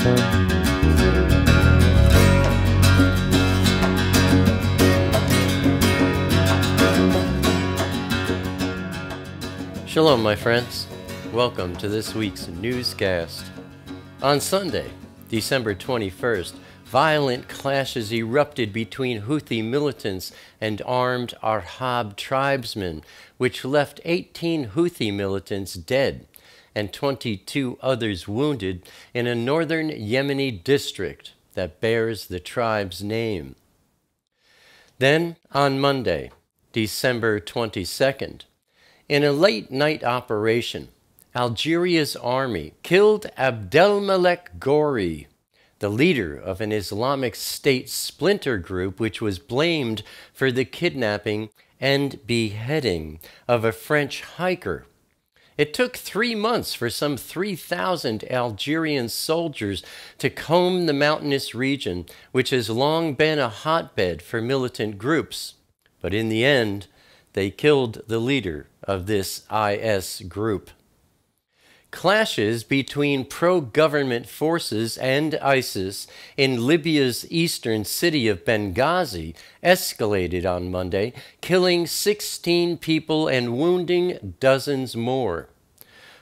Shalom, my friends. Welcome to this week's newscast. On Sunday, December 21st, violent clashes erupted between Houthi militants and armed Arab tribesmen, which left 18 Houthi militants dead and 22 others wounded in a northern Yemeni district that bears the tribe's name. Then, on Monday, December 22nd, in a late-night operation, Algeria's army killed Abdelmalek Ghouri, the leader of an Islamic State splinter group which was blamed for the kidnapping and beheading of a French hiker. It took 3 months for some 3,000 Algerian soldiers to comb the mountainous region, which has long been a hotbed for militant groups. But in the end, they killed the leader of this IS group. Clashes between pro-government forces and ISIS in Libya's eastern city of Benghazi escalated on Monday, killing 16 people and wounding dozens more.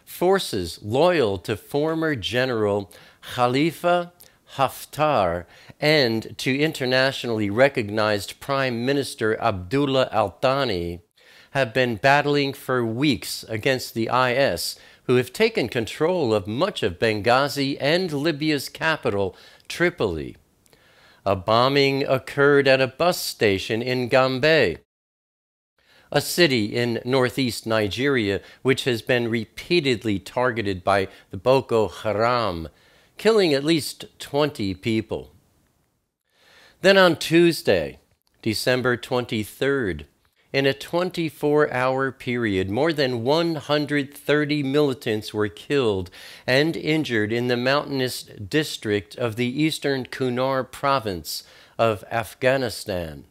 Forces loyal to former General Khalifa Haftar and to internationally recognized Prime Minister Abdullah al-Thani have been battling for weeks against the IS, who have taken control of much of Benghazi and Libya's capital, Tripoli. A bombing occurred at a bus station in Gombe, a city in northeast Nigeria which has been repeatedly targeted by the Boko Haram, killing at least 20 people. Then on Tuesday, December 23rd, in a 24-hour period, more than 130 militants were killed and injured in the mountainous district of the eastern Kunar province of Afghanistan.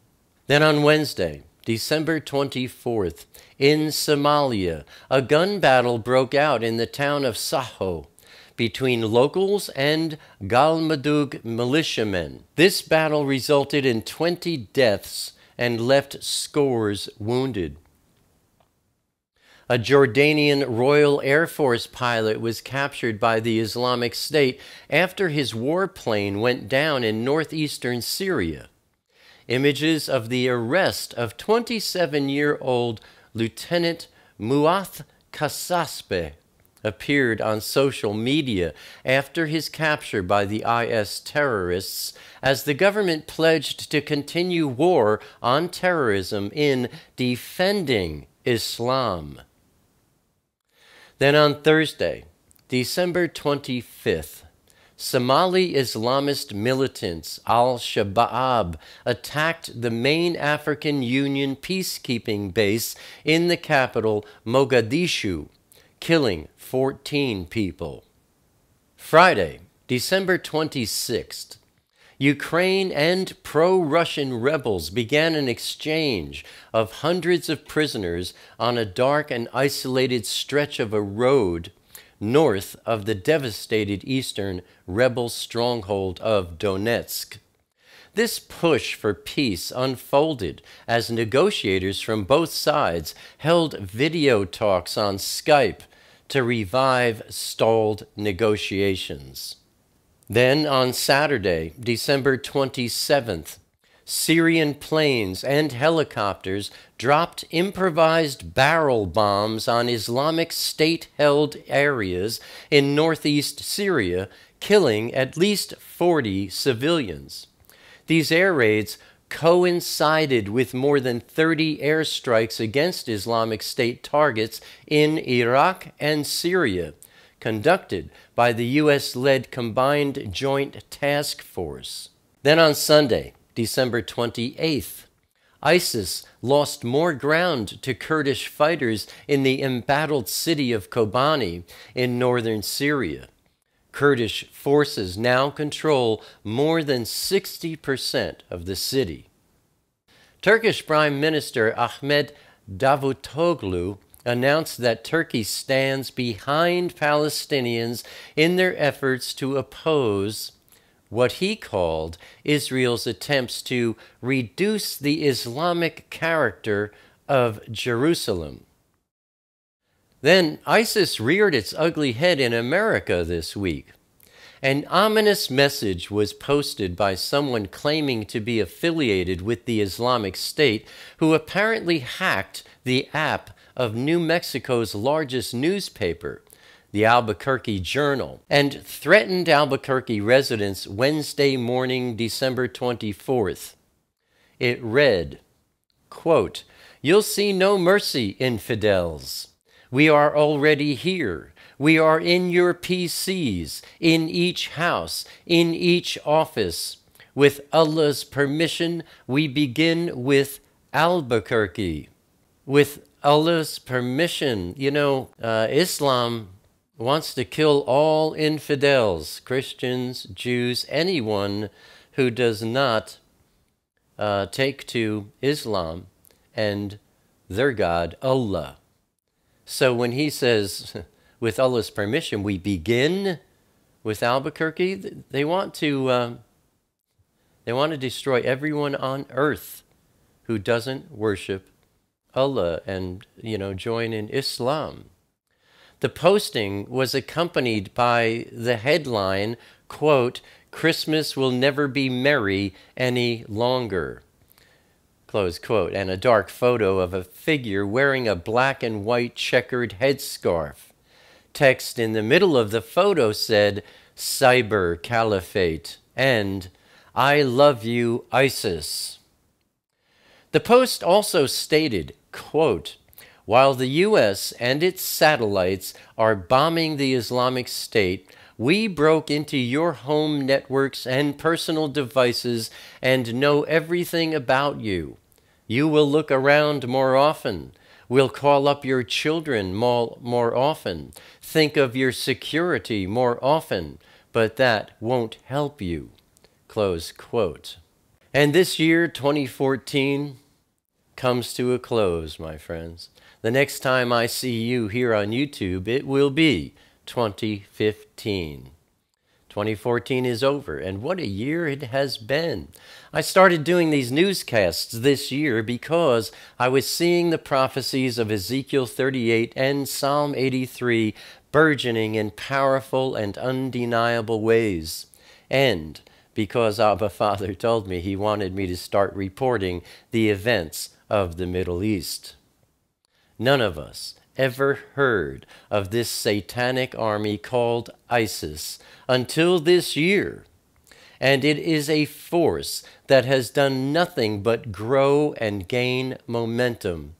Then on Wednesday, December 24th, in Somalia, a gun battle broke out in the town of Saho between locals and Galmudug militiamen. This battle resulted in 20 deaths and left scores wounded. A Jordanian Royal Air Force pilot was captured by the Islamic State after his warplane went down in northeastern Syria. Images of the arrest of 27-year-old Lieutenant Muath Kasaspe appeared on social media after his capture by the IS terrorists, as the government pledged to continue war on terrorism in defending Islam. Then on Thursday, December 25th, Somali Islamist militants Al-Shabaab attacked the main African Union peacekeeping base in the capital, Mogadishu, killing 14 people. Friday, December 26th, Ukraine and pro-Russian rebels began an exchange of hundreds of prisoners on a dark and isolated stretch of a road north of the devastated eastern rebel stronghold of Donetsk. This push for peace unfolded as negotiators from both sides held video talks on Skype to revive stalled negotiations. Then on Saturday, December 27th, Syrian planes and helicopters dropped improvised barrel bombs on Islamic State-held areas in northeast Syria, killing at least 40 civilians. These air raids coincided with more than 30 airstrikes against Islamic State targets in Iraq and Syria, conducted by the U.S.-led Combined Joint Task Force. Then on Sunday, December 28th, ISIS lost more ground to Kurdish fighters in the embattled city of Kobani in northern Syria. Kurdish forces now control more than 60% of the city. Turkish Prime Minister Ahmet Davutoglu announced that Turkey stands behind Palestinians in their efforts to oppose what he called Israel's attempts to reduce the Islamic character of Jerusalem. Then ISIS reared its ugly head in America this week. An ominous message was posted by someone claiming to be affiliated with the Islamic State, who apparently hacked the app of New Mexico's largest newspaper, the Albuquerque Journal, and threatened Albuquerque residents Wednesday morning, December 24th. It read, quote, "You'll see no mercy, infidels. We are already here. We are in your PCs, in each house, in each office. With Allah's permission, we begin with Albuquerque." With Allah's permission. You know, Islam wants to kill all infidels, Christians, Jews, anyone who does not take to Islam and their God, Allah. So when he says, with Allah's permission, we begin with Albuquerque, they want to destroy everyone on earth who doesn't worship Allah and, join in Islam. The posting was accompanied by the headline, quote, "Christmas will never be merry any longer," close quote, and a dark photo of a figure wearing a black and white checkered headscarf. Text in the middle of the photo said, "Cyber Caliphate," and "I love you, ISIS." The post also stated, quote, "While the U.S. and its satellites are bombing the Islamic State, we broke into your home networks and personal devices and know everything about you. You will look around more often. We'll call up your children more often. Think of your security more often, but that won't help you." Close quote. And this year, 2014, comes to a close, my friends. The next time I see you here on YouTube, it will be 2015. 2014 is over, and what a year it has been. I started doing these newscasts this year because I was seeing the prophecies of Ezekiel 38 and Psalm 83 burgeoning in powerful and undeniable ways, and because Abba Father told me he wanted me to start reporting the events of the Middle East. None of us ever heard of this satanic army called ISIS until this year, and it is a force that has done nothing but grow and gain momentum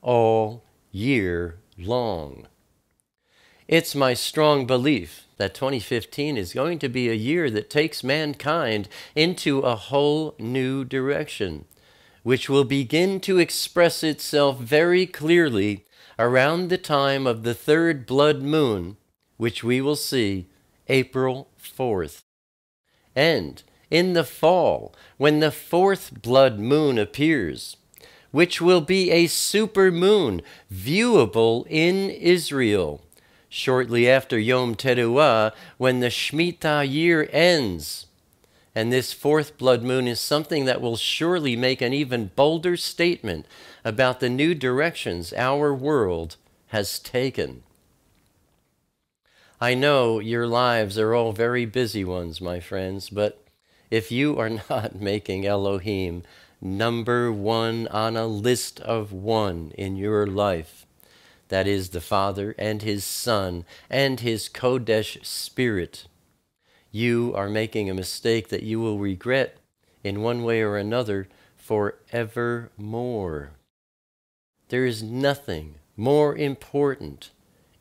all year long. It's my strong belief that 2015 is going to be a year that takes mankind into a whole new direction, which will begin to express itself very clearly around the time of the third blood moon, which we will see April 4th. And in the fall, when the fourth blood moon appears, which will be a super moon viewable in Israel, shortly after Yom Teruah, when the Shemitah year ends. And this fourth blood moon is something that will surely make an even bolder statement about the new directions our world has taken. I know your lives are all very busy ones, my friends, but if you are not making Elohim number one on a list of one in your life, that is the Father and His Son and His Kodesh Spirit, you are making a mistake that you will regret in one way or another forevermore. There is nothing more important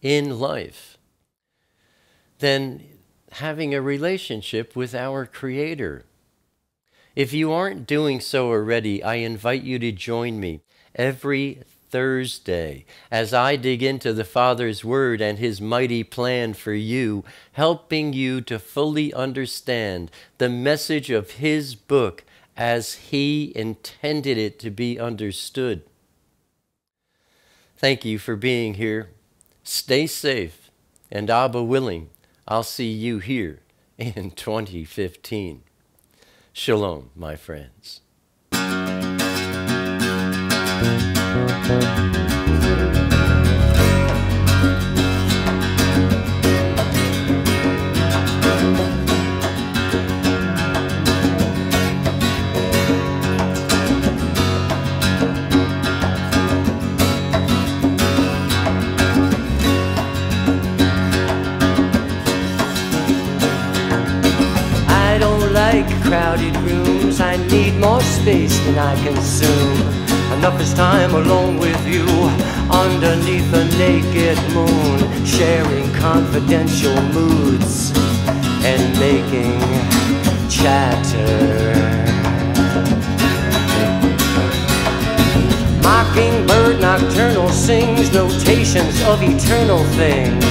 in life than having a relationship with our Creator. If you aren't doing so already, I invite you to join me every Thursday as I dig into the Father's Word and His mighty plan for you, helping you to fully understand the message of His book as He intended it to be understood. Thank you for being here. Stay safe, and Abba willing, I'll see you here in 2015. Shalom, my friends. Crowded rooms, I need more space than I consume. Enough is time alone with you, underneath a naked moon, sharing confidential moods and making chatter. Mockingbird nocturnal sings notations of eternal things,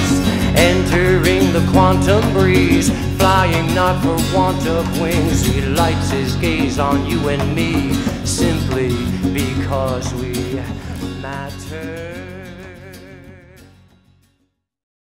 entering the quantum breeze, flying not for want of wings. He lights his gaze on you and me, simply because we matter.